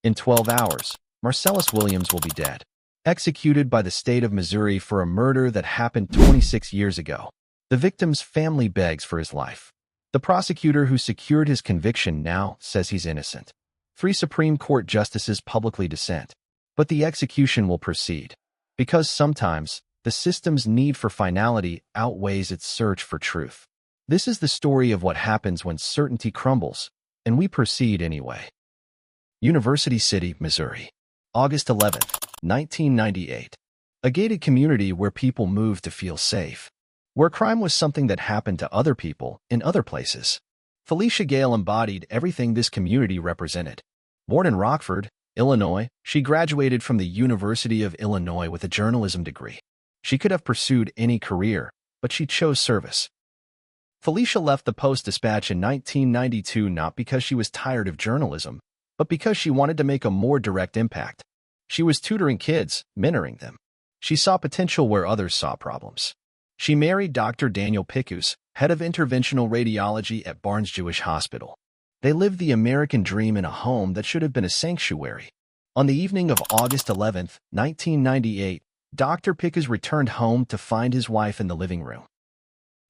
In 12 hours, Marcellus Williams will be dead, executed by the state of Missouri for a murder that happened 26 years ago. The victim's family begs for his life. The prosecutor who secured his conviction now says he's innocent. 3 Supreme Court justices publicly dissent. But the execution will proceed, because sometimes the system's need for finality outweighs its search for truth. This is the story of what happens when certainty crumbles, and we proceed anyway. University City, Missouri. August 11, 1998. A gated community where people moved to feel safe, where crime was something that happened to other people in other places. Felicia Gayle embodied everything this community represented. Born in Rockford, Illinois, she graduated from the University of Illinois with a journalism degree. She could have pursued any career, but she chose service. Felicia left the Post-Dispatch in 1992 not because she was tired of journalism, but because she wanted to make a more direct impact. She was tutoring kids, mentoring them. She saw potential where others saw problems. She married Dr. Daniel Pickus, head of interventional radiology at Barnes-Jewish Hospital. They lived the American dream in a home that should have been a sanctuary. On the evening of August 11, 1998, Dr. Pickus returned home to find his wife in the living room.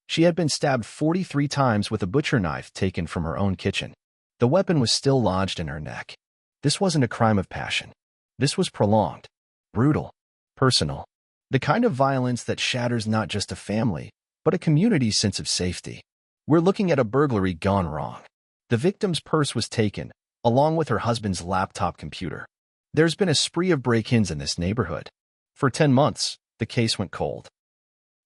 She had been stabbed 43 times with a butcher knife taken from her own kitchen. The weapon was still lodged in her neck. This wasn't a crime of passion. This was prolonged, brutal, personal. The kind of violence that shatters not just a family, but a community's sense of safety. We're looking at a burglary gone wrong. The victim's purse was taken, along with her husband's laptop computer. There's been a spree of break-ins in this neighborhood. For 10 months, the case went cold.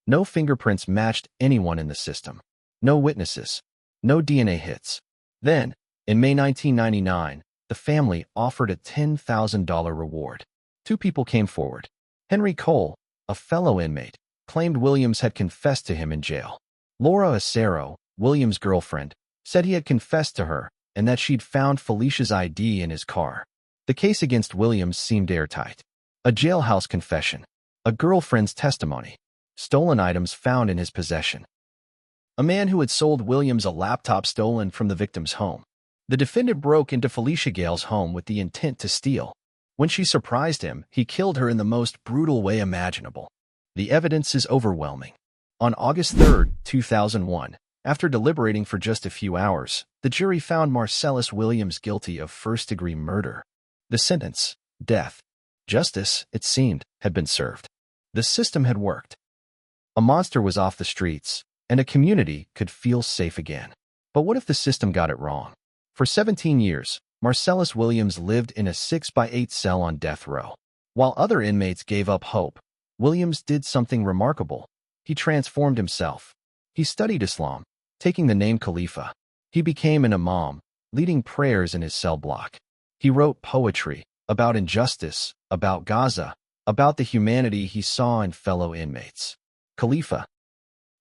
No fingerprints matched anyone in the system. No witnesses. No DNA hits. Then, in May 1999, the family offered a $10,000 reward. 2 people came forward. Henry Cole, a fellow inmate, claimed Williams had confessed to him in jail. Laura Acero, Williams' girlfriend, said he had confessed to her and that she'd found Felicia's ID in his car. The case against Williams seemed airtight. A jailhouse confession. A girlfriend's testimony. Stolen items found in his possession. A man who had sold Williams a laptop stolen from the victim's home. The defendant broke into Felicia Gayle's home with the intent to steal. When she surprised him, he killed her in the most brutal way imaginable. The evidence is overwhelming. On August 3, 2001, after deliberating for just a few hours, the jury found Marcellus Williams guilty of first-degree murder. The sentence, death. Justice, it seemed, had been served. The system had worked. A monster was off the streets, and a community could feel safe again. But what if the system got it wrong? For 17 years, Marcellus Williams lived in a 6x8 cell on death row. While other inmates gave up hope, Williams did something remarkable. He transformed himself. He studied Islam, taking the name Khalifa. He became an imam, leading prayers in his cell block. He wrote poetry about injustice, about Gaza, about the humanity he saw in fellow inmates. Khalifa.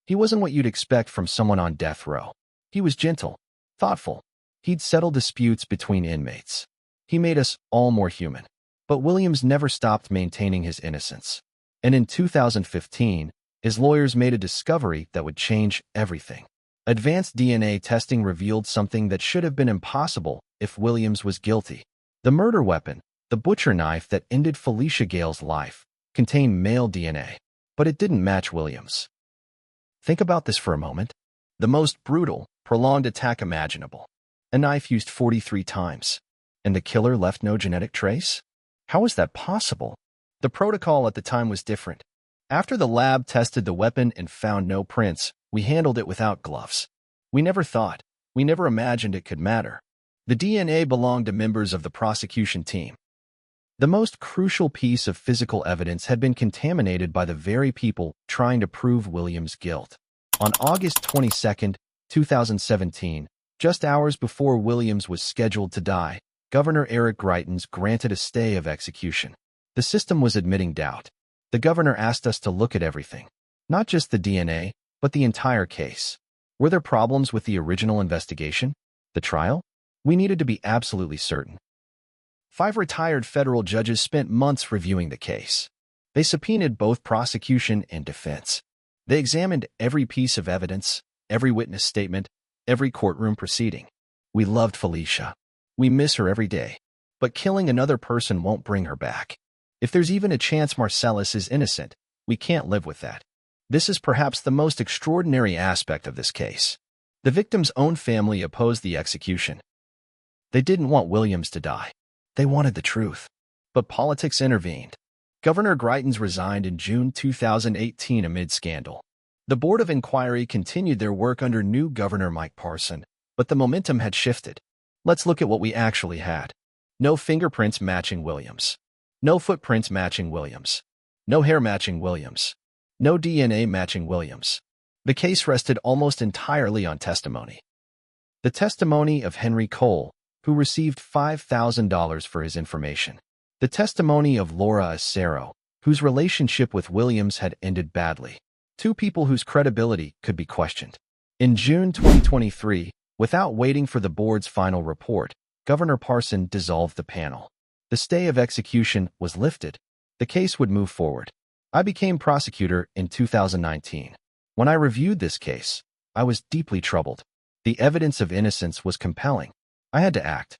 He wasn't what you'd expect from someone on death row. He was gentle, thoughtful. He'd settle disputes between inmates. He made us all more human. But Williams never stopped maintaining his innocence. And in 2015, his lawyers made a discovery that would change everything. Advanced DNA testing revealed something that should have been impossible if Williams was guilty. The murder weapon, the butcher knife that ended Felicia Gayle's life, contained male DNA, but it didn't match Williams. Think about this for a moment. The most brutal, prolonged attack imaginable. A knife used 43 times, and the killer left no genetic trace? How is that possible? The protocol at the time was different. After the lab tested the weapon and found no prints, we handled it without gloves. We never imagined it could matter. The DNA belonged to members of the prosecution team. The most crucial piece of physical evidence had been contaminated by the very people trying to prove Williams' guilt. On August 22, 2017, just hours before Williams was scheduled to die, Governor Eric Greitens granted a stay of execution. The system was admitting doubt. The governor asked us to look at everything, not just the DNA, but the entire case. Were there problems with the original investigation? The trial? We needed to be absolutely certain. 5 retired federal judges spent months reviewing the case. They subpoenaed both prosecution and defense. They examined every piece of evidence, every witness statement, every courtroom proceeding. We loved Felicia. We miss her every day. but killing another person won't bring her back. If there's even a chance Marcellus is innocent, we can't live with that. This is perhaps the most extraordinary aspect of this case. The victim's own family opposed the execution. They didn't want Williams to die. They wanted the truth. But politics intervened. Governor Greitens resigned in June 2018 amid scandal. The Board of Inquiry continued their work under new Governor Mike Parson, but the momentum had shifted. Let's look at what we actually had. No fingerprints matching Williams. No footprints matching Williams. No hair matching Williams. No DNA matching Williams. The case rested almost entirely on testimony. The testimony of Henry Cole, who received $5,000 for his information. The testimony of Laura Acero, whose relationship with Williams had ended badly. Two people whose credibility could be questioned. In June 2023, without waiting for the board's final report, Governor Parson dissolved the panel. The stay of execution was lifted. The case would move forward. I became prosecutor in 2019. When I reviewed this case, I was deeply troubled. The evidence of innocence was compelling. I had to act.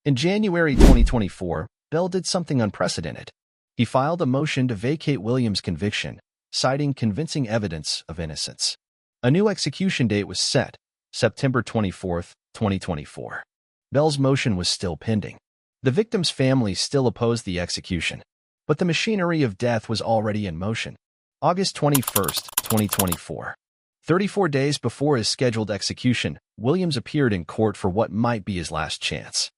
In January 2024, Bell did something unprecedented. He filed a motion to vacate Williams' conviction, citing convincing evidence of innocence. A new execution date was set, September 24, 2024. Bell's motion was still pending. The victim's family still opposed the execution, but the machinery of death was already in motion. August 21, 2024. 34 days before his scheduled execution, Williams appeared in court for what might be his last chance.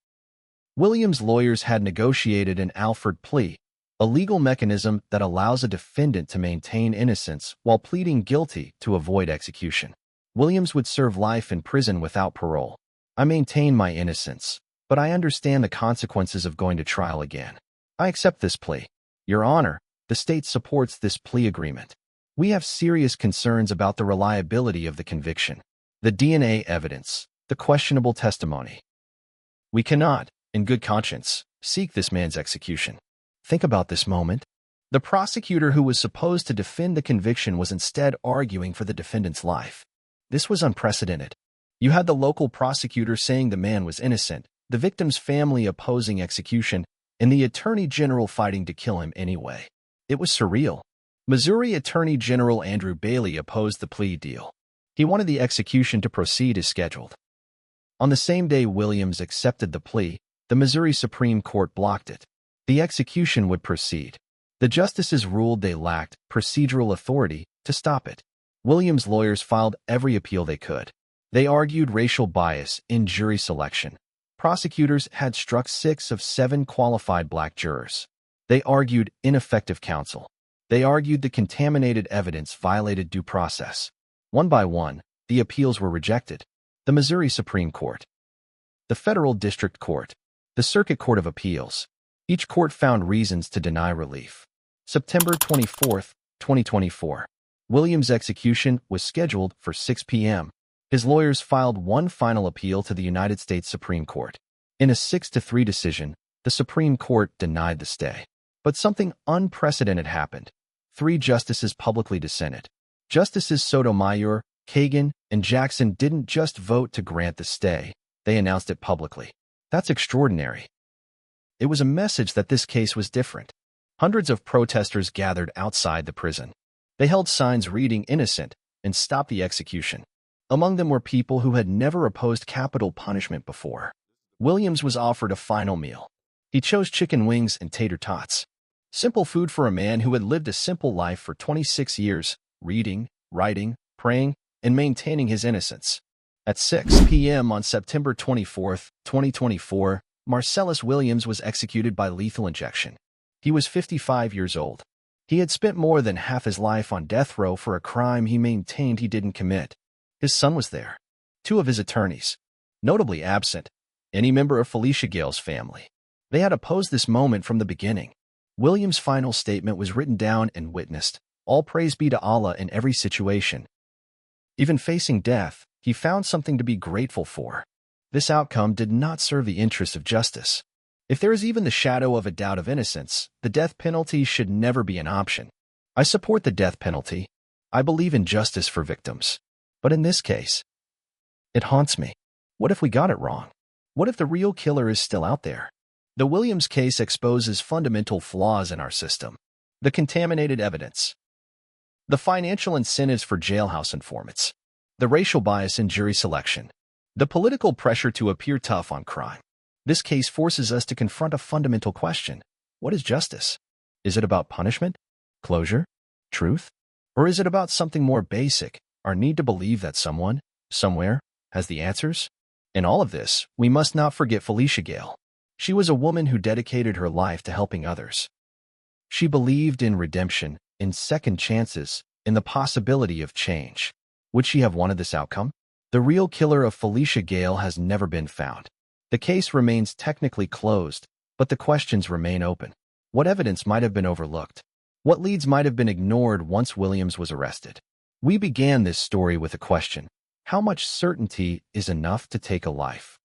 Williams' lawyers had negotiated an Alford plea, a legal mechanism that allows a defendant to maintain innocence while pleading guilty to avoid execution. Williams would serve life in prison without parole. I maintain my innocence, but I understand the consequences of going to trial again. I accept this plea. Your Honor, the state supports this plea agreement. We have serious concerns about the reliability of the conviction, the DNA evidence, the questionable testimony. We cannot, in good conscience, seek this man's execution. Think about this moment. The prosecutor who was supposed to defend the conviction was instead arguing for the defendant's life. This was unprecedented. You had the local prosecutor saying the man was innocent, the victim's family opposing execution, and the Attorney General fighting to kill him anyway. It was surreal. Missouri Attorney General Andrew Bailey opposed the plea deal. He wanted the execution to proceed as scheduled. On the same day Williams accepted the plea, the Missouri Supreme Court blocked it. The execution would proceed. The justices ruled they lacked procedural authority to stop it. Williams' lawyers filed every appeal they could. They argued racial bias in jury selection. Prosecutors had struck 6 of 7 qualified black jurors. They argued ineffective counsel. They argued the contaminated evidence violated due process. One by one, the appeals were rejected. The Missouri Supreme Court, the Federal District Court, the Circuit Court of Appeals. Each court found reasons to deny relief. September 24, 2024. Williams' execution was scheduled for 6 p.m. His lawyers filed one final appeal to the United States Supreme Court. In a 6-3 decision, the Supreme Court denied the stay. But something unprecedented happened. 3 justices publicly dissented. Justices Sotomayor, Kagan, and Jackson didn't just vote to grant the stay, they announced it publicly. That's extraordinary. It was a message that this case was different. Hundreds of protesters gathered outside the prison. They held signs reading "innocent" and "stop the execution." Among them were people who had never opposed capital punishment before. Williams was offered a final meal. He chose chicken wings and tater tots. Simple food for a man who had lived a simple life for 26 years, reading, writing, praying, and maintaining his innocence. At 6 p.m. on September 24, 2024, Marcellus Williams was executed by lethal injection. He was 55 years old. He had spent more than half his life on death row for a crime he maintained he didn't commit. His son was there. 2 of his attorneys. Notably absent, any member of Felicia Gayle's family. They had opposed this moment from the beginning. Williams' final statement was written down and witnessed. All praise be to Allah in every situation. Even facing death, he found something to be grateful for. This outcome did not serve the interests of justice. If there is even the shadow of a doubt of innocence, the death penalty should never be an option. I support the death penalty. I believe in justice for victims. But in this case, it haunts me. What if we got it wrong? What if the real killer is still out there? The Williams case exposes fundamental flaws in our system. The contaminated evidence. The financial incentives for jailhouse informants. The racial bias in jury selection. The political pressure to appear tough on crime. This case forces us to confront a fundamental question. What is justice? Is it about punishment, closure, truth? Or is it about something more basic, our need to believe that someone, somewhere, has the answers? In all of this, we must not forget Felicia Gayle. She was a woman who dedicated her life to helping others. She believed in redemption, in second chances, in the possibility of change. Would she have wanted this outcome? The real killer of Felicia Gayle has never been found. The case remains technically closed, but the questions remain open. What evidence might have been overlooked? What leads might have been ignored once Williams was arrested? We began this story with a question. How much certainty is enough to take a life?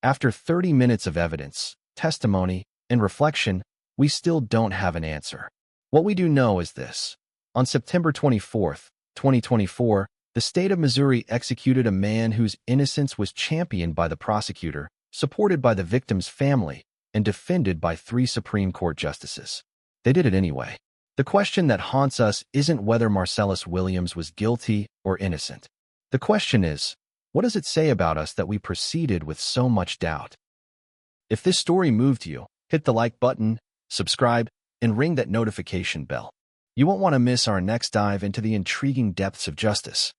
After 30 minutes of evidence, testimony, and reflection, we still don't have an answer. What we do know is this. On September 24, 2024, the state of Missouri executed a man whose innocence was championed by the prosecutor, supported by the victim's family, and defended by 3 Supreme Court justices. They did it anyway. The question that haunts us isn't whether Marcellus Williams was guilty or innocent. The question is, what does it say about us that we proceeded with so much doubt? If this story moved you, hit the like button, subscribe, and ring that notification bell. You won't want to miss our next dive into the intriguing depths of justice.